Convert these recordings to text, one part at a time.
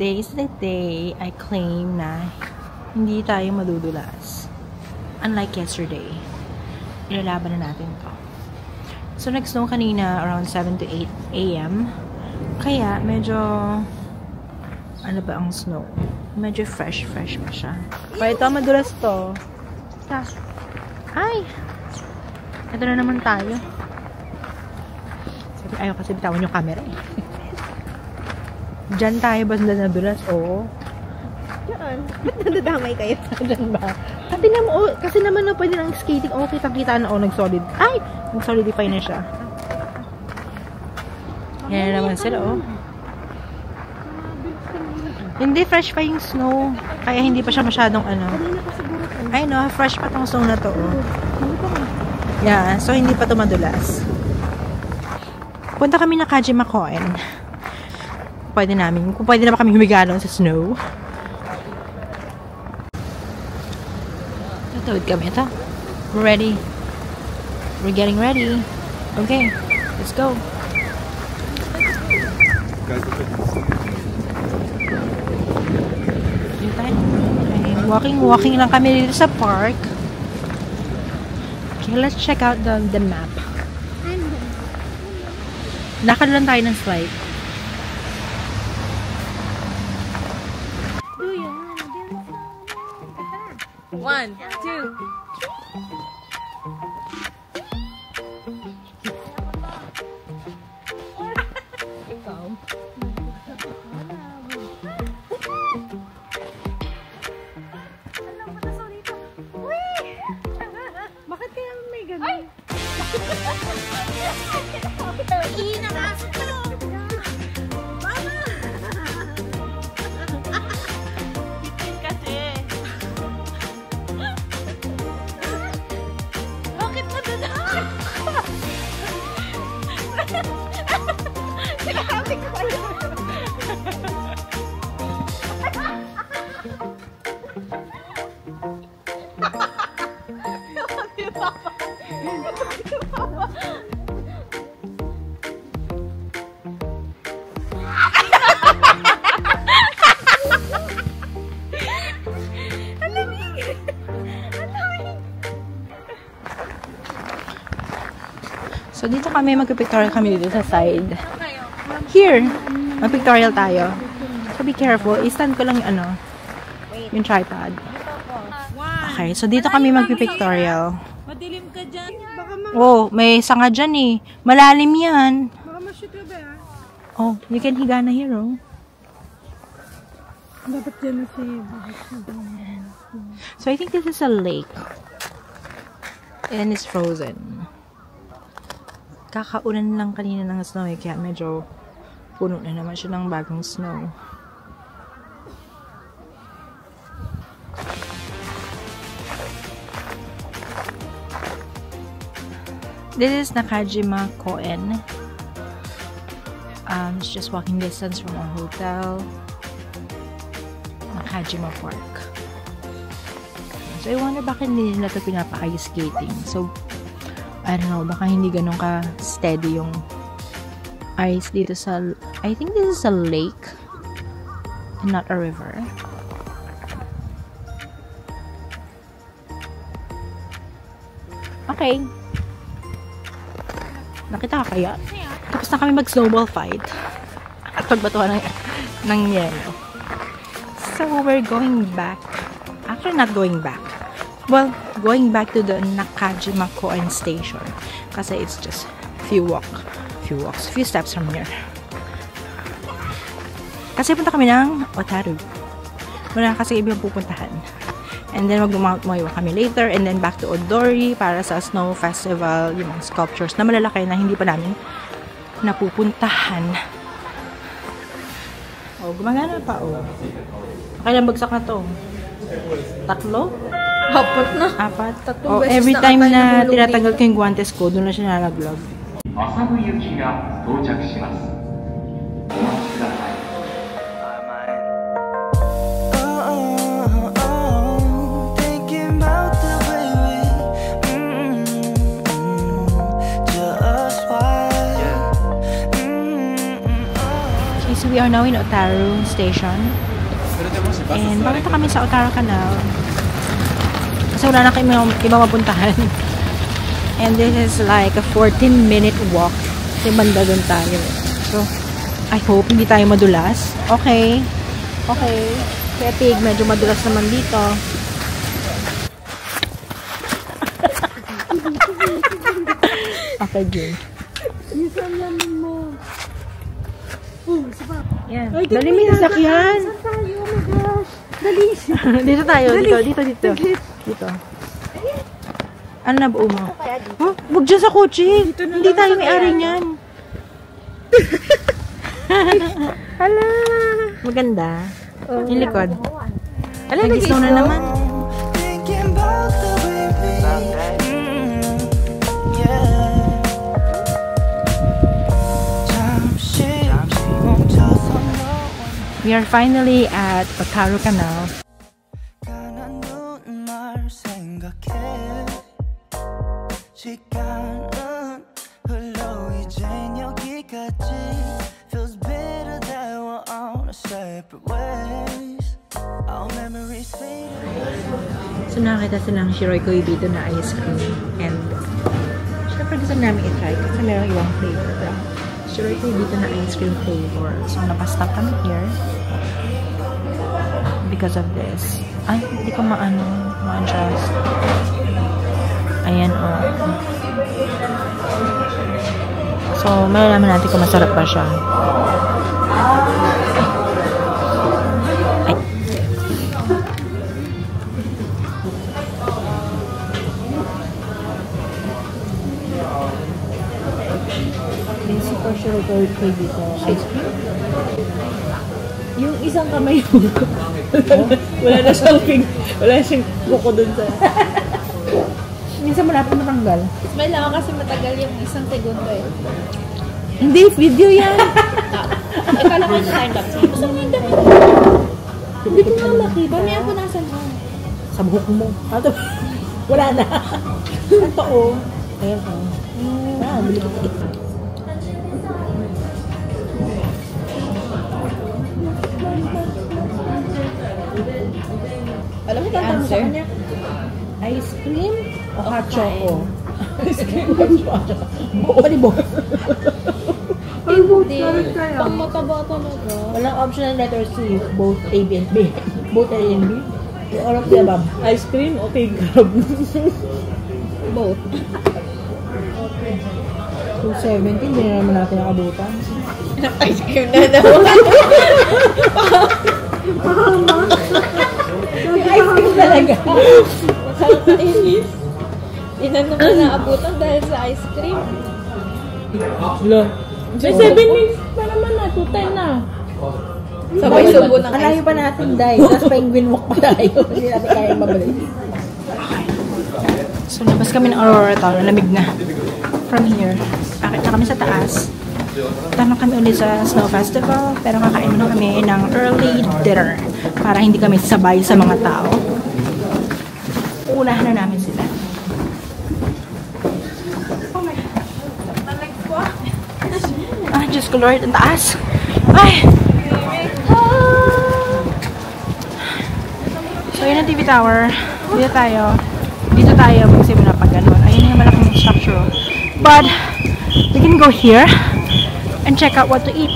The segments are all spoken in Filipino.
Today is the day I claim na hindi tayo madudulas. Unlike yesterday. Ilalaban na natin to. So, nag-snow kanina around 7 to 8 a.m. Kaya, medyo ano ba ang snow? Medyo fresh pa siya. Pa ito, madulas to. Ay! Ito na naman tayo. Sabi, ayaw kasi bitawan yung camera eh. Diyan tayo ba nadulas? Oo. Diyan. Ba't nadadamay kayo? Diyan ba? Kasi naman na pwede ng skating. Oh, kita-kita na. Oh, nag-solid. Ay! Nag-solidify na siya. Yan naman sila, oh. Hindi fresh pa yung snow. Kaya hindi pa siya masyadong ano. Ay, no. Fresh pa tong snow na to, oh. Yeah. So, hindi pa to madulas. Punta kami na Kajimakoen. Pwede namin. Kung pwede na ba kami humiga doon sa snow. Tatawid kami. Ito. We're ready. We're getting ready. Okay. Let's go. Okay. Walking lang kami dito sa park. Okay, let's check out the map. Lakad lang tayo ng slide. 1, 2. Bakit kaya may ganun? Ihina ka sa to! Mama! Bitin kasi. Bakit nadadaan? Sinasabi ko kayo. So, dito kami, mag-pictorial kami dito sa side. Here! Mag-pictorial tayo. So, be careful. I-stand ko lang yung ano, yung tripod. Okay, so dito kami mag-pictorial. Madilim ka dyan. Oh, may sanga dyan eh. Malalim yan. Baka ma-shoot ka ba? Oh, you can higa na here, oh. Dapat dyan na siya. So, I think this is a lake. And it's frozen. Kakaulan lang kanina ng snow eh, kaya medyo puno na naman siya ng bagong snow. This is Nakajimakoen. It's just walking distance from our hotel. Nakajima Park. So, I wonder bakit hindi nila ito pinapa-ice skating. So, I don't know, baka hindi ganun ka steady yung ice dito sa, I think this is a lake and not a river. Okay. Nakita ka kaya? Tapos na kami mag-snowball fight at pagbatuhan ng yelo. So, we're going back. Actually, not going back. Well, going back to the Nakajimakoen station. Kasi it's just few steps from here. Kasi punta kami ng Otaru. Wala kasi ibang pupuntahan. And then mag-Mount Moiwa kami later. And then back to Odori para sa snow festival. Yung mga sculptures na malalaki na hindi pa namin napupuntahan. Oh, gumagana pa, oh. Kailan bagsak na to? 3? Apat na. Apat? Oh, every time na tinatanggal ko yung guantes ko, doon na siya nalaglag. Asabu-yuki ga douchaku shimasu. Okay, so we are now in Otaru Station. And bakit kami sa Otaru Canal? Kasi wala na kami iba mapuntahan. And this is like a 14-minute walk. Kasi banda doon tayo. So, I hope hindi tayo madulas. Okay. Okay. Kaya Pig, medyo madulas naman dito. Okay, Jane. Isang lamin mo. Yan. Dali mo yung sasakyan. Saan tayo? Oh my gosh. Dali. Dito tayo. Dito. Dito. Ano na buo mo? Huh? Huwag dyan sa kotse. Hindi tayo may-ari niyan. Hala. Maganda. Yung likod. Hala, nag-snow na naman. We are finally at Otaru Canal. So nakita silang Shiroi Koibito na ice cream. And syempre gusto namin i-try kasi merong ibang flavor. Shiroi Koibito na ice cream flavor. So napastop kami here because of this. Ay, hindi ko ma-adjust. Ayan, oh. So, malalaman natin kung masarap ba siya. Ay. Basic or Shiroi Koibito ice cream? Yung isang kamay mo. Wala na siyang buko dun sa... Minsan mo na po matanggal. Smile ako kasi matagal yung isang segundo eh. Hindi, video yan. Kala ko sa time lapse. Gusto mo yung dami. Hindi ko nga makita. Mamaya po nasan mo. Sa buhok mo. Wala na. Ito oh. Ayan oh. Bili ko. Alam mo tatanong sa kanya? Ice cream o hot choco? Ice cream o hot choco? Palibot. Hindi. Pang mataba talaga. Walang optional letter C. Both A, B, and B. Both A and B. All of the above. Ice cream o cake grab? Both. 270, hindi na naman natin nakabutan. Ice cream na daw. Ice cream talaga. Nakakainis. Inano mo na abutan dahil sa ice cream. Lo. May 7 minutes pa naman na. 2:10 na. Sabay subo ng ice Alayo pa natin, Day. Tapos penguin walk pa tayo. Hindi natin kaya mabalik. So, labas kami ng Aurora Town. Lamig na. From here. Akit na kami sa taas. Tanong kami ulit sa Snow Festival. Pero kakain muna kami ng early dinner. Para hindi kami sabay sa mga tao. Unahan na namin sila. Oh my God. Ah, Diyos ko Lord. Ang taas. Ay! So, yun ang TV Tower. Dito tayo. Dito tayo magsimula pag ganun. Ayun yung malaking structure. But, we can go here and check out what to eat.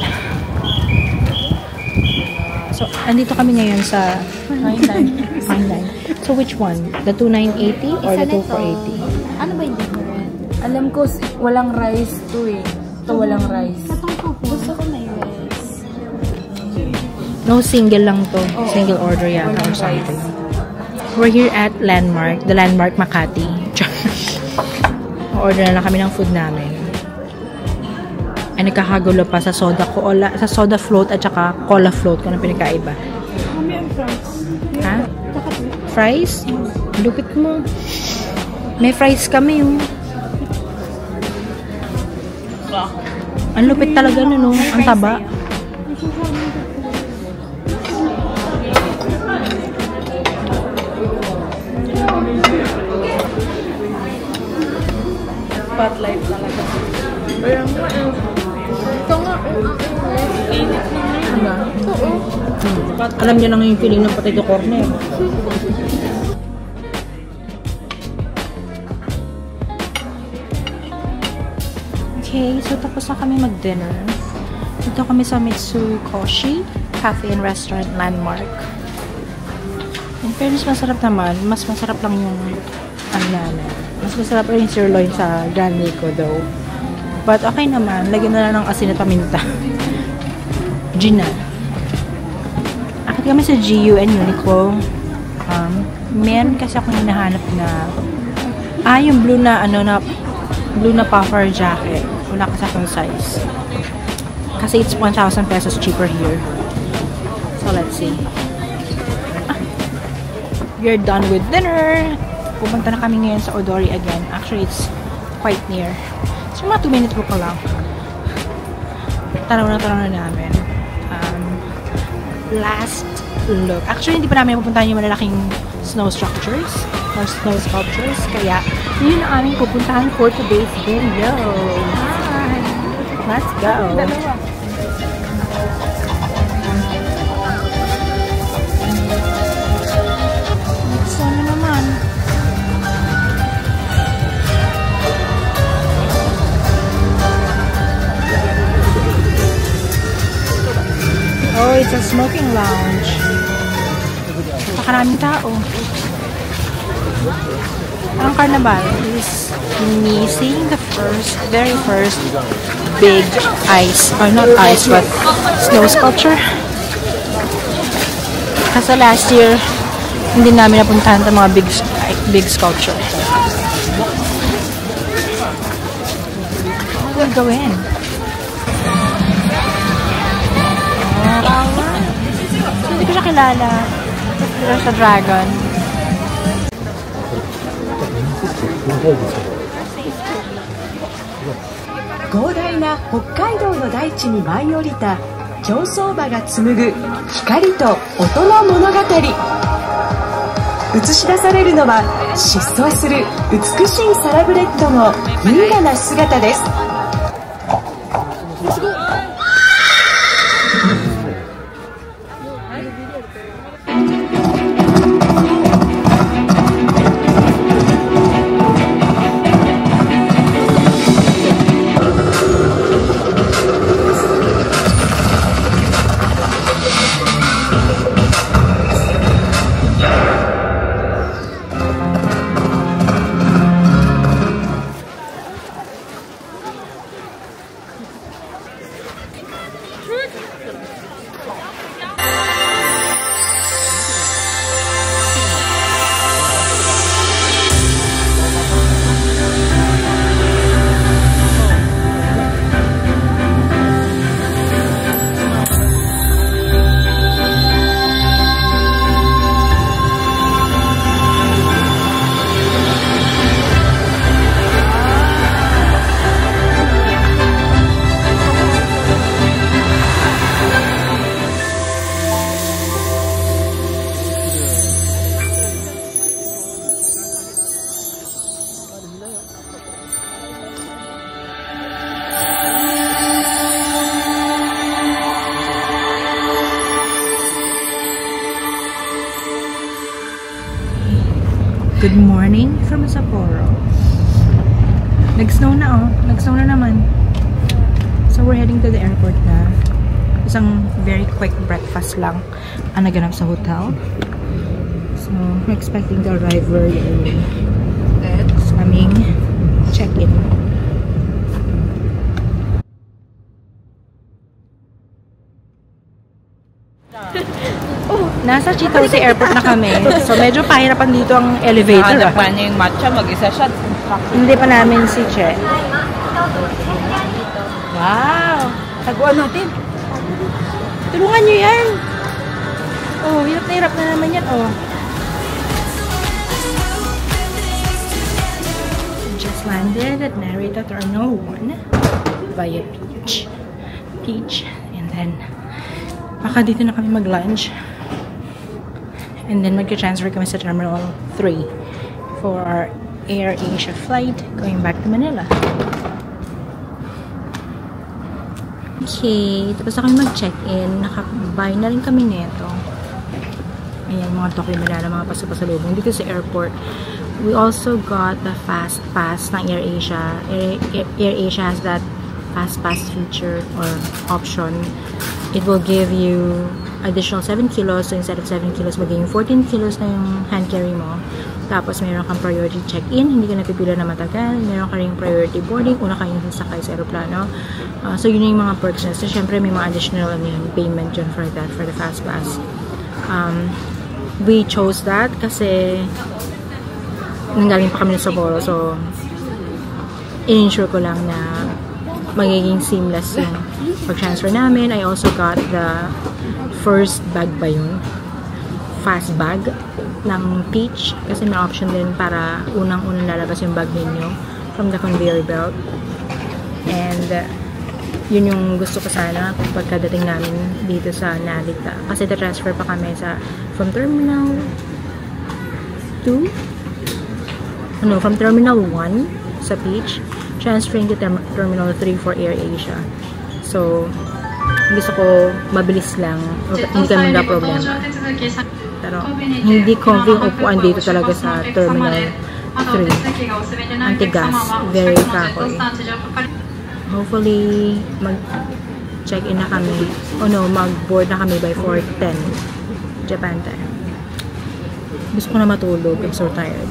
So, andito kami ngayon sa Fine Line. So, which one? The 2,980 or the 2,480? Ano ba yung different? Alam ko, walang rice to eh. Ito walang rice. Gusto ko may rice. No, single lang to. Single order yata or something. We're here at Landmark. The Landmark Makati. Order na lang kami ng food namin. Ay, nagkakagulo pa sa soda cola, sa soda float at saka cola float kung ano pinakaiba. Mami ang fries. Ha? Fries? Lupit mo. May fries kami yung. Ang lupit talaga no, ang taba. Spotlight talaga. Kaya nga, ito nga, init na. Alam niya lang yung feeling ng potato corner. Okay, so tapos na kami mag-dinner. Dito kami sa Mitsukoshi Cafe and Restaurant Landmark. In fairness, masarap naman. Mas masarap lang yung mas masarap rin yung sirloin sa Grand Nico though. But okay naman. Lagyan na lang ng asin at paminta. Gina. Akit kami sa GU and Uniqlo. Meron kasi ako hinahanap na yung blue na puffer jacket. Wala kasi akong size. Kasi it's 1,000 pesos cheaper here. So let's see. We're done with dinner. Pupunta na kami ngayon sa Odori again. Actually, it's quite near. So mga 2 minutes walk lang. Tanaw na namin. Last look. Actually, hindi pa namin pupuntahan yung malalaking snow structures or snow sculptures. Kaya, yun ang aming pupuntahan for today's video. Hi! Let's go! Sana naman. Oh, it's a smoking lounge. Makaraming tao. Ang Carnival is missing the very first big ice, or not ice, but snow sculpture. Kasi last year, hindi namin napuntahan ng mga big sculpture. Ano gagawin? Hindi ko siya kilala. Pero sa dragon. 広大な北海道の大地に舞い降りた競走馬が紡ぐ光と音の物語。映し出されるのは疾走する美しいサラブレッドの優雅な姿です。Good morning from Sapporo. Nag-snow na Nag-snow na naman. So we're heading to the airport na. Isang very quick breakfast lang ang naganap sa hotel. So we're expecting to arrive very early. So aming check-in. Nasa Chitose Airport na kami. So, medyo pahirapan dito ang elevator. Hanap pa niya yung matcha, mag-isa siya. Hindi pa namin si Che. Wow! Taguan natin. Tulungan nyo yan. Oh, hirap na hirap na naman yan. Oh. Just landed at Narita Terminal 1 via Peach. And then, baka dito na kami mag-lunch. And then mag-transfer kami sa Terminal 3 for our Air Asia flight going back to Manila. Okay, tapos na kami mag-check-in. Nakabuy na rin kami neto. Ayan, mga document na mga pasapasalubong dito sa airport. We also got the fast pass ng AirAsia. AirAsia has that fast pass feature or option. It will give you additional 7 kilos. So instead of 7 kilos, magiging 14 kilos na yung hand carry mo. Tapos meron kang priority check-in, hindi ka napipila na matagal. Meron ka rin priority boarding, una kayong sasakay sa aeroplano. So yun yung mga perks na. So syempre may mga additional payment yun for that, for the fast pass. We chose that kasi nanggaling pa kami sa Sapporo. So in-ensure ko lang na magiging seamless yung pag-transfer namin. I also got the first bag ba yun? Fast bag ng Peach kasi may option din para unang-unang lalabas yung bag ninyo from the conveyor belt. And yun yung gusto ko sana pagkadating namin dito sa Narita. Kasi transfer pa kami from Terminal 2? No, from Terminal 1 sa Peach, transferring to Terminal 3 for AirAsia. So, gusto ko mabilis lang, hindi kami problema. Pero hindi comfy yung upuan dito talaga sa Terminal 3. Ang tigas, very kakoy. Hopefully, mag-check-in na kami. Mag-board na kami by 4:10 Japan time. Gusto ko na matulog. I'm so tired.